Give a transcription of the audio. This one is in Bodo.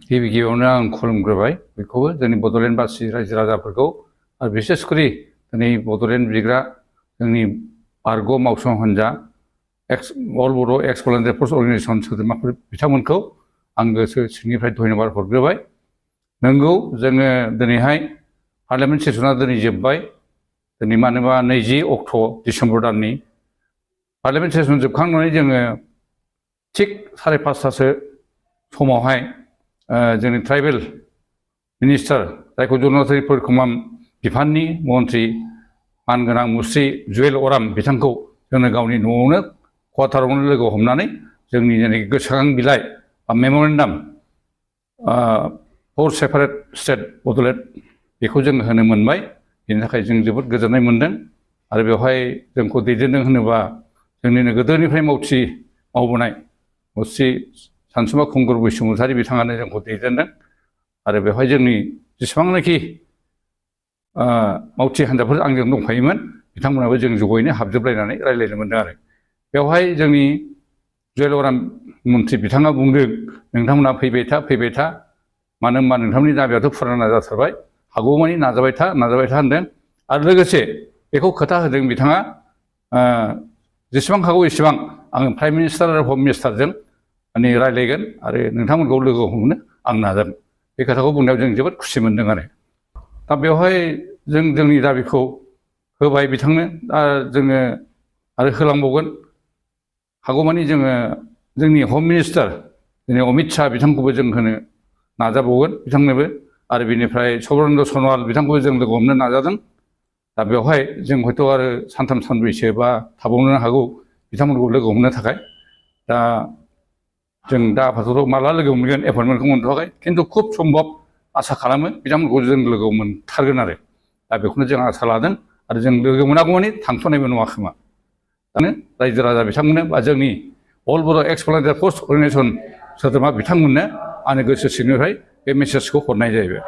गिबि गिबियावनो आं खुलुमग्रोबाय बयखौबो जोंनि बड'लेण्डबासि रायजो राजाफोरखौ आरो बिसेसकरि दिनै बड'लेण्ड बिग्रा जोंनि बारग' मावसं हान्जा अल बर' एक्स भलुन्टियार फर्स अर्गेनाइजेसन सोद्रोमाफोर बिथांमोनखौ आं गोसो सिंनिफ्राय धन्यबाद हरग्रोबाय। नंगौ जोङो दिनैहाय पार्लियामेन्ट सेसना दिनै जोब्बाय। दिनै मानोबा 20 अक्ट' डिसेम्बर दाननि पार्लियामेन्ट सेसन जोबखांनानै जोङो थिग 5:30 समावहाय जोंनि ट्राइबेल मिनिस्टार जायखौ जनजाति परिक्रमा बिफाननि मन्त्रि मानगोनां मुस्रि जुवेल अराम बिथांखौ जोङो गावनि न'आवनो कवाटारावनो लोगो हमनानै जोंनि जेनाखि गोसोखां बिलाइ बा मेम'रेन्डाम फर सेपारेट स्टेट बड'लेण्ड बेखौ जों होनो मोनबाय। बेनि थाखाय जों जोबोद गोजोननाय मोन्दों। आरो बेवहाय जोंखौ दैदेनदों होनोबा जोंनिनो गोदोनिफ्राय मावथि मावबोनाय मुस्रि सानसुमा खुंगुर बैसोमुसारि बिथाङानो जोंखौ दैदेनदों। आरो बेवहाय जोंनि जेसेबांनाखि मावथि हान्जाफोर आंजों दंफायोमोन बिथांमोनाबो जों जयैनो हाबजोबलायनानै रायज्लायनो मोन्दों। आरो बेवहाय जोंनि जुवेल अराम मन्त्रि बिथाङा बुंदों नोंथांमोना फैबाय था मानो होनबा नोंथांमोननि दाबियाथ' फुराना जाथारबाय हागौमानि नाजाबाय था होनदों। आरो लोगोसे बेखौ खोथा होदों बिथाङा जेसेबां हागौ एसेबां आङो प्राइम मिनिस्टार आरो हम मिनिस्टारजों माने रायज्लायगोन आरो नोंथांमोनखौ लोगो हमनो आं नाजागोन। बे खोथाखौ बुंनायाव जों जोबोद खुसि मोन्दों। आरो दा बेवहाय जों जोंनि दाबिखौ होबाय बिथांनो। दा जोङो आरो होलांबावगोन हागौमानि जोङो जोंनि हम मिनिस्टार दिनै अमित शाह बिथांखौबो जों होनो नाजाबावगोन बिथांनोबो। आरो बिनिफ्राय सर्बानन्द सन'वाल बिथांखौबो जों लोगो हमनो नाजादों। दा बेवहाय जों हयथ' आरो सानथाम सानब्रैसो बा थाबावनो हागौ बिथांमोनखौ लोगो हमनो थाखाय। दा जों दा आफादआव माला लोगो मोनगोन एपइन्टमेन्टखौ मोनथ'वाखै, खिन्थु खुब सम्भब आसा खालामो बिथांमोनखौ जों लोगो मोनथारगोन। आरो दा बेखौनो जों आसा लादों। आरो जों लोगो मोनागौमानि थांथ'नायबो नङा खोमा। दानो रायजो राजा बिथांमोननो बा जोंनि अल बर' एक्स भलुन्टियार फर्स अर्गेनाइजेसन सोद्रोमा बिथांमोननो आंनि गोसो सिंनिफ्राय बे मेसेजखौ हरनाय जाहैबाय।